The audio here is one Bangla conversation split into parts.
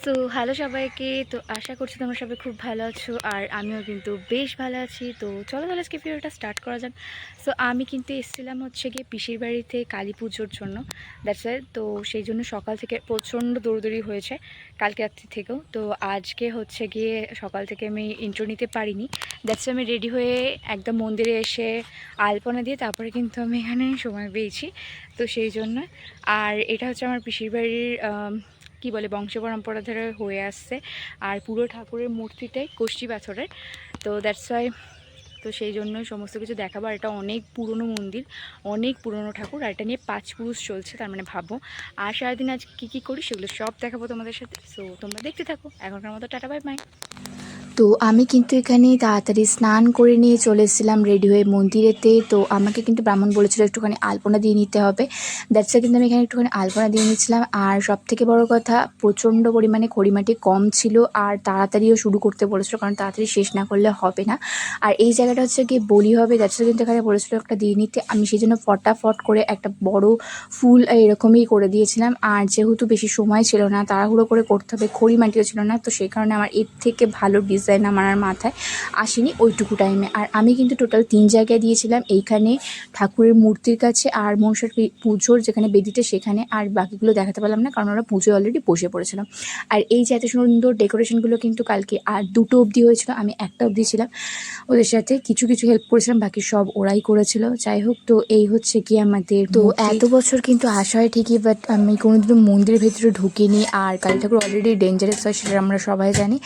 সো হ্যালো সবাইকে। তো আশা করছি তোমরা সবাই খুব ভালো আছো, আর আমিও কিন্তু বেশ ভালো আছি। তো চলো তাহলে আজকে ভিডিওটা স্টার্ট করা যাক। সো আমি কিন্তু এসেছিলাম হচ্ছে গিয়ে পিসির বাড়িতে কালী পুজোর জন্য, দ্যাটস ওয়াই। তো সেই জন্য সকাল থেকে প্রচণ্ড দৌড়দৌড়ি হয়েছে কালকে রাত্রি থেকেও। তো আজকে হচ্ছে গিয়ে সকাল থেকে আমি ইন্ট্রো নিতে পারিনি, দ্যাটস ওয়াই আমি রেডি হয়ে একদম মন্দিরে এসে আলপনা দিয়ে তারপরে কিন্তু আমি এখানে সময় পেয়েছি। তো সেই জন্য, আর এটা হচ্ছে আমার পিসির বাড়ির কি বলে বংশ পরম্পরা ধরে হয়ে আসছে, আর পুরো ঠাকুরের মূর্তিটাই কষ্টি পাথরের। তো দ্যাটস ওয়াই, তো সেই জন্যই সমস্ত কিছু দেখাবো। আর এটা অনেক পুরনো মন্দির, অনেক পুরনো ঠাকুর, আর এটা নিয়ে 5 পুরুষ চলছে, তার মানে ভাবো। আর সারাদিন আজ কী করি সেগুলো সব দেখাবো তোমাদের সাথে। সো তোমরা দেখতে থাকো। এখনকার মতো টাটা বাই বাই। তো আমি কিন্তু এখানে তাড়াতাড়ি স্নান করে নিয়ে চলে এসেছিলাম রেডি হয়ে মন্দিরেতে। তো আমাকে কিন্তু ব্রাহ্মণ বলেছিল একটুখানি আলপনা দিয়ে নিতে হবে, দ্যাটস কিন্তু আমি এখানে একটুখানি আলপনা দিয়ে নিচ্ছিলাম। আর সবথেকে বড় কথা, প্রচণ্ড পরিমাণে খড়িমাটি কম ছিল, আর তাড়াতাড়িও শুরু করতে বলেছিল, কারণ তাড়াতাড়ি শেষ না করলে হবে না। আর এই জায়গাটা হচ্ছে গিয়ে বলি হবে, দ্যাটস কিন্তু এখানে বলেছিল একটা দিয়ে নিতে। আমি সেই জন্য ফটাফট করে একটা বড় ফুল এরকমই করে দিয়েছিলাম। আর যেহেতু বেশি সময় ছিল না, তাড়াহুড়ো করে করতে হবে, খড়িমাটিও ছিল না, তো সেই কারণে আমার এর থেকে ভালো ডিজাইন আমার আর মাথায় আসেনি ওইটুকু টাইমে। আর আমি কিন্তু টোটাল 3 জায়গায় দিয়েছিলাম, এইখানে ঠাকুরের মূর্তির কাছে, আর মনসার পুজোর যেখানে বেদিতে সেখানে। আর বাকিগুলো দেখাতে পারলাম না, কারণ ওরা পুজোয় অলরেডি বসে পড়েছিলাম। আর এই যে এত সুন্দর ডেকোরেশনগুলো কিন্তু কালকে আর 2টো অবধি হয়েছিল, আমি একটা অবধি ছিলাম। ওদের সাথে কিছু কিছু হেল্প করেছিলাম, বাকি সব ওরাই করেছিল। যাই হোক, তো এই হচ্ছে কি আমাদের। তো এত বছর কিন্তু আসা হয় ঠিকই, বাট আমি কোনোদিনও মন্দিরের ভেতরে ঢুকিনি। আর কালী ঠাকুর অলরেডি ডেঞ্জারাস হয়, সেটা আমরা সবাই জানি।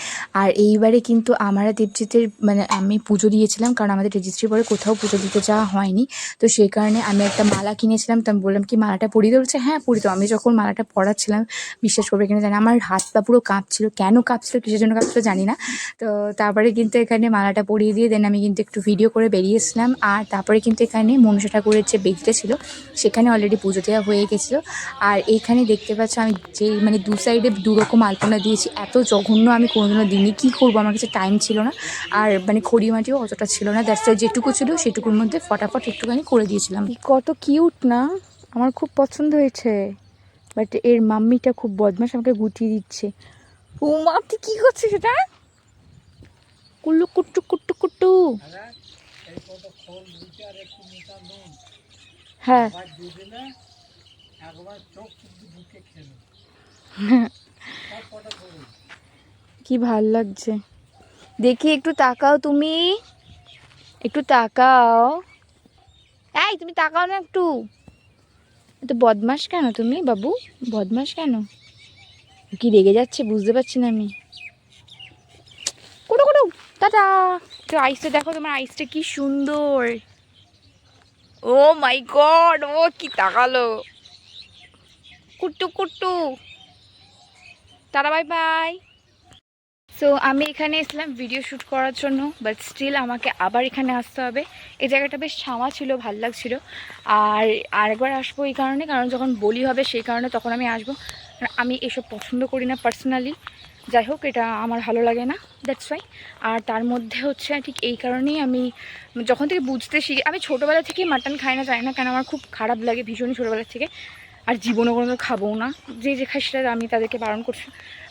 আর এইবারে কিন্তু আমরা দেবজিতের মানে আমি পুজো দিয়েছিলাম, কারণ আমাদের রেজিস্ট্রি পরে কোথাও পুজো দিতে যাওয়া হয়নি। তো সেই কারণে আমি একটা মালা কিনেছিলাম। তো আমি বললাম কি মালাটা পরিয়ে দেবো? বলছে হ্যাঁ পরিয়ে। তো আমি যখন মালাটা পরাচ্ছিলাম, বিশ্বাস করবে কিনা জানি, আমার হাত পা পুরো কাঁপছিল। কেন কাঁপছিল, কিসের জন্য কাঁপছিল জানি না। তো তারপরে কিন্তু এখানে মালাটা পরিয়ে দিয়ে দেন আমি কিন্তু একটু ভিডিও করে বেরিয়েছিলাম। আর তারপরে কিন্তু এখানে মনসা ঠাকুরের যে বেদিটা ছিল সেখানে অলরেডি পুজো দেওয়া হয়ে গেছিলো। আর এইখানে দেখতে পাচ্ছ আমি যে মানে দু সাইডে দুরকম আলপনা দিয়েছি। এত জঘন্য আমি কোনোদিনও দিইনি, কী করবো, আমার কাছে টাইম ছিল না। আর মানে খড়িমাটিও অতটা ছিল না, দ্যাটস ওয়াই যেটুকু ছিল সেটুকুর মধ্যে ফটাফট একটুখানি করে দিয়েছিলাম। কত কিউট না, আমার খুব পছন্দ হয়েছে। বাট এর মাম্মিটা খুব বদমাশ, আমাকে গুটিয়ে দিচ্ছে। ও মা, তুই কী করছিস সেটা? কুল্লু কুট্টু কুট্টু কুট্টু। হ্যাঁ কি ভাল লাগছে দেখি। একটু তাকাও তুমি, একটু তাকাও। এই তুমি তাকাও না একটু। এত বদমাস কেন তুমি বাবু, বদমাস কেন? কি রেগে যাচ্ছে বুঝতে পারছি না আমি। কুটু কুটু টাটা। তো আইসটা দেখো, তোমার আইসটা কি সুন্দর। ও মাই গড, ও কি তাকালো। কুট্টু কুট্টু টাটা বাই বাই। সো আমি এখানে এসলাম ভিডিও শ্যুট করার জন্য, বাট স্টিল আমাকে আবার এখানে আসতে হবে। এই জায়গাটা বেশ ছাওয়া ছিল, ভাল লাগছিল। আর আরেকবার আসবো এই কারণে, কারণ যখন বলি হবে সেই কারণে তখন আমি আসবো। আমি এসব পছন্দ করি না পার্সোনালি। যাই হোক, এটা আমার ভালো লাগে না, দ্যাটস ওয়াই। আর তার মধ্যে হচ্ছে ঠিক এই কারণেই আমি যখন থেকে বুঝতে শিখি, আমি ছোটোবেলা থেকেই মাটন খাই না, জানি না কেন আমার খুব খারাপ লাগে ভীষণই ছোটোবেলা থেকে। আর জীবনে কোনো খাবও না, যে যে খাই সেটা আমি তাদেরকে বারণ করছি,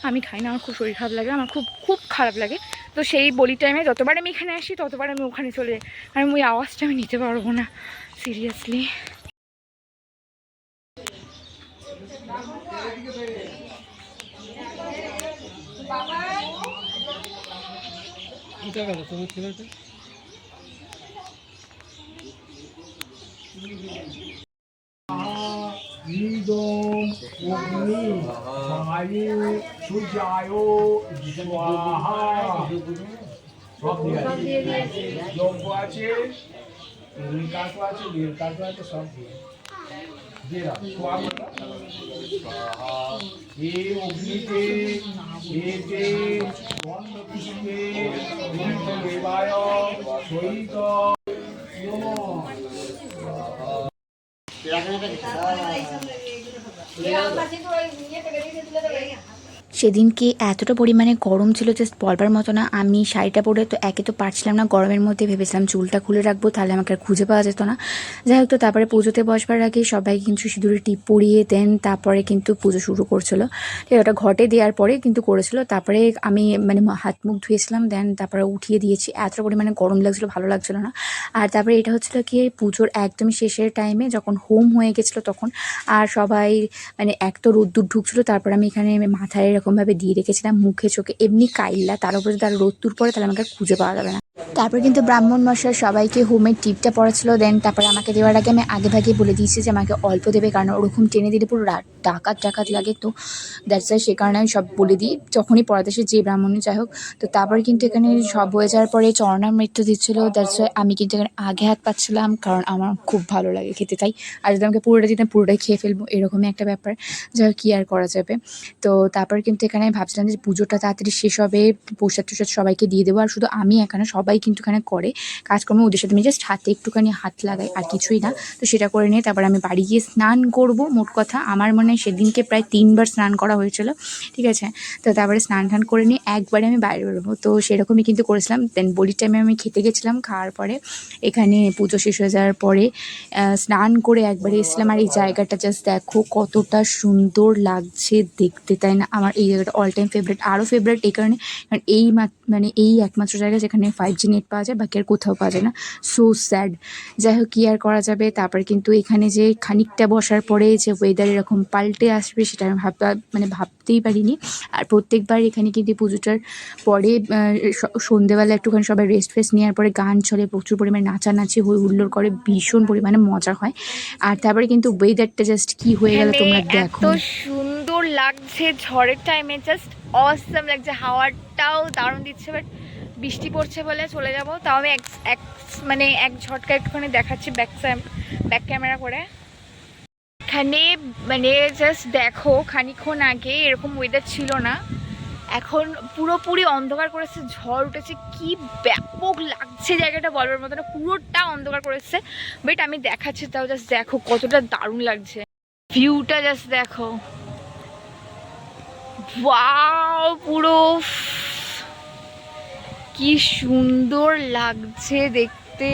আমি খাই না, আমার খুব শরীর খারাপ লাগে, আমার খুব খুব খারাপ লাগে। তো সেই বলি টাইমে যতবার আমি এখানে আসি ততবার আমি ওখানে চলে যাই, আর ওই আওয়াজটা আমি নিতে পারবো না সিরিয়াসলি। ইদং অগ্নি বায়ু সূর্যায় স্বাহা। সব দিয়ে দিয়েছে, যজ্ঞ আছে, নীল কাঠ আছে, নীল কাঠ আছে, সব দিয়ে দাও। এই অগ্নিতে এতে গন্ধ পুষ্পে দেবায় সহিত সেদিনকে এতটা পরিমাণে গরম ছিল জাস্ট বলবার মতো না। আমি শাড়িটা পরে তো একে তো পারছিলাম না, গরমের মধ্যে ভেবেছিলাম চুলটা খুলে রাখবো, তাহলে আমাকে আর খুঁজে পাওয়া যেত না। যাই হোক, তো তারপরে পুজোতে বসবার আগে সবাই কিন্তু সিঁদুরের টিপ পরিয়ে দেন তারপরে কিন্তু পুজো শুরু করছিল। ঠিক ওটা ঘটে দেওয়ার পরে কিন্তু করেছিল। তারপরে আমি মানে হাত মুখ ধুয়েছিলাম, দেন তারপরে উঠিয়ে দিয়েছি। এতটা পরিমাণে গরম লাগছিলো, ভালো লাগছিলো না। আর তারপরে এটা হচ্ছিলো কি পুজোর একদমই শেষের টাইমে যখন হোম হয়ে গেছিলো তখন। আর সবাই মানে এক তো রোদ্দুর ঢুকছিলো, তারপর আমি এখানে মাথায় এরকমভাবে দিয়ে রেখেছিলাম, মুখে চোখে এমনি কাইল্লা, তার উপরে যদি আর রোদ্দুর পড়ে তাহলে আমাকে আর খুঁজে পাওয়া যাবে না। তারপর কিন্তু ব্রাহ্মণ মশাই সবাইকে হোমের টিপটা পড়াচ্ছিল। দেন তারপরে আমাকে দেওয়ার আগে আমি আগে ভাগে বলে দিয়েছি যে আমাকে অল্প দেবে, কারণ ওরকম টেনে দিলে পুরো ডাকাত ডাকাত লাগে। তো দ্যাটস ওয়াই, সে কারণে আমি সব বলে দিই যখনই পড়াতে আসে, যে ব্রাহ্মণই যাই হোক। তো তারপরে কিন্তু এখানে সব হয়ে যাওয়ার পরে চরণামৃত্যু দিচ্ছিলো। দ্যাটস ওয়াই আমি কিন্তু এখানে আগে হাত পাচ্ছিলাম, কারণ আমার খুব ভালো লাগে খেতে। তাই আর যদি আমাকে পুরোটা দিতাম পুরোটাই খেয়ে ফেলবো, এরকমই একটা ব্যাপার। যাই হোক, কী আর করা যাবে। তো তারপর কিন্তু এখানে ভাবছিলাম যে পুজোটা তাড়াতাড়ি শেষ হবে, প্রসাদ টসাদ সবাইকে দিয়ে দেবো। আর শুধু আমি এখানে, সবাই কিন্তু এখানে করে কাজকর্ম, ওদের সাথে আমি জাস্ট হাতে একটুখানি হাত লাগাই আর কিছুই না। তো সেটা করে নিয়ে তারপর আমি বাড়ি গিয়ে স্নান করব। মোট কথা আমার মনে হয় সেদিনকে প্রায় 3বার স্নান করা হয়েছিল, ঠিক আছে। তো তারপরে স্নান টান করে নিয়ে একবারে আমি বাইরে বেরোবো, তো সেরকমই কিন্তু করেছিলাম। দেন বলির টাইমে আমি খেতে গেছিলাম, খাওয়ার পরে এখানে পুজো শেষ হয়ে যাওয়ার পরে স্নান করে একবারে এসেছিলাম। আর এই জায়গাটা জাস্ট দেখো কতটা সুন্দর লাগছে দেখতে, তাই না? আমার এই জায়গাটা অল টাইম ফেভারিট, আরও ফেভারিট এই কারণে কারণ এই মানে এই একমাত্র জায়গা যেখানে 5G নেট পাওয়া যায়, বাকি আর কোথাও পাওয়া যায় না। So sad. যাই হোক, কী আর করা যাবে। তারপরে কিন্তু এখানে যে খানিকটা বসার পরে যে ওয়েদার এরকম পাল্টে আসবে সেটা আমি ভাবতেই পারিনি। আর প্রত্যেকবার এখানে কিন্তু পুজোটার পরে সন্ধেবেলা একটুখানি সবাই রেস্ট ফেস্ট নেওয়ার পরে গান চলে, প্রচুর পরিমাণে নাচানাচি হই হুল্লোড় করে, ভীষণ পরিমাণে মজা হয়। আর তারপরে কিন্তু ওয়েদারটা জাস্ট কী হয়ে গেল এখানে তোমরা এত দেখো। সুন্দর লাগছে ঝড়ের টাইমে, জাস্ট অসাম লাগছে। হাওয়াটাও দারুণ দিচ্ছে, বাট বৃষ্টি পড়ছে বলে চলে যাব। তাও আমি মানে এক ঝটকা একটুখানি দেখাচ্ছি ব্যাক ক্যামেরা করে। এখানে মানে জাস্ট দেখো, খানিকক্ষণ আগে এরকম ওয়েদার ছিল না, এখন পুরোপুরি অন্ধকার করেছে, ঝড় উঠেছে, কি ব্যাপক লাগছে জায়গাটা বলবার মতো না, পুরোটা অন্ধকার করেছে। বাট আমি দেখাচ্ছি, তাও জাস্ট দেখো কতটা দারুণ লাগছে। ভিউটা জাস্ট দেখো, ওয়াও, পুরো কি সুন্দর লাগছে দেখতে।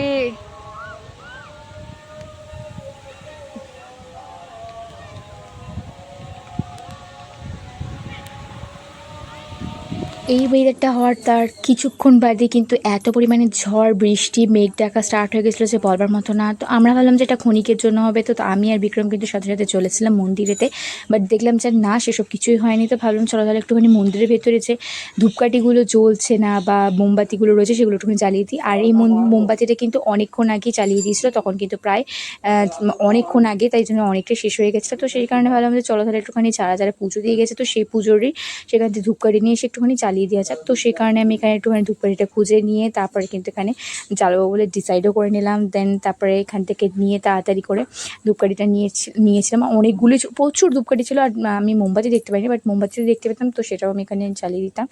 এই ওয়েদারটা হওয়ার তার কিছুক্ষণ বাদে কিন্তু এত পরিমাণে ঝড় বৃষ্টি মেঘ ডাকা স্টার্ট হয়ে গেছিলো যে বলবার মতো না। তো আমরা ভাবলাম যে এটা ক্ষণিকের জন্য হবে, তো আমি আর বিক্রম কিন্তু সাথে সাথে চলেছিলাম মন্দিরেতে। বাট দেখলাম যে না, সেসব কিছুই হয়নি। তো ভাবলাম চলো তাহলে একটুখানি মন্দিরের ভেতরে যে ধূপকাঠিগুলো জ্বলছে না বা মোমবাতিগুলো রয়েছে সেগুলো একটুখানি জ্বালিয়ে দিই। আর এই মোমবাতিটা কিন্তু অনেকক্ষণ আগে চালিয়ে দিয়েছিলো, তখন কিন্তু প্রায় অনেকক্ষণ আগে, তাই জন্য অনেকটা শেষ হয়ে গেছিলো। তো সেই কারণে ভাবলাম যে চলো তাহলে একটুখানি যারা যারা পুজো দিয়ে গেছে তো সেই পুজোরই সেখান থেকে ধূপকাঠি নিয়ে এসে একটুখানি চালিয়ে দেওয়া যাক। তো সেই কারণে আমি এখানে একটুখানি ধূপকাঠিটা খুঁজে নিয়ে তারপরে কিন্তু এখানে জ্বালাবো বলে ডিসাইডও করে নিলাম। দেন তারপরে এখান থেকে নিয়ে তাড়াতাড়ি করে ধূপকাঠিটা নিয়েছিলাম। অনেকগুলি প্রচুর ধূপকাঠি ছিল, আর আমি মোমবাতি দেখতে পাইনি, বাট মোমবাতি দেখতে পেতাম, তো সেটাও আমি এখানে জ্বালিয়ে দিতাম।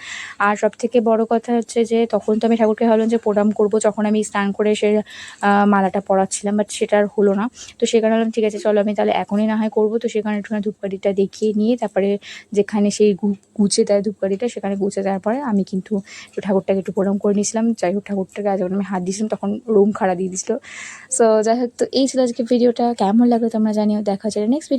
আর সবথেকে বড় কথা হচ্ছে যে তখন তো আমি ঠাকুরকে ভাবলাম যে প্রণাম করবো, যখন আমি স্নান করে সে মালাটা পরাচ্ছিলাম, বাট সেটা আর হলো না। তো সে কারণে ঠিক আছে চলো আমি তাহলে এখনই না হয় করবো। তো সেখানে একটুখানি ধূপকাঠিটা দেখিয়ে নিয়ে তারপরে যেখানে সেই গুছে দেয় ধূপকাঠিটা, সেখানে গুছে দেওয়ার পরে আমি কিন্তু ঠাকুরটাকে একটু প্রণাম করে নিয়েছিলাম। যাই হোক, ঠাকুরটাকে যখন আমি হাত দিয়েছিলাম তখন রুম খাড়া দিয়ে দিয়েছিলো। সো যাই হোক, তো এই ছিল আজকে ভিডিওটা। কেমন লাগলো তোমরা জানিও। দেখা হচ্ছে নেক্সট ভিডিও।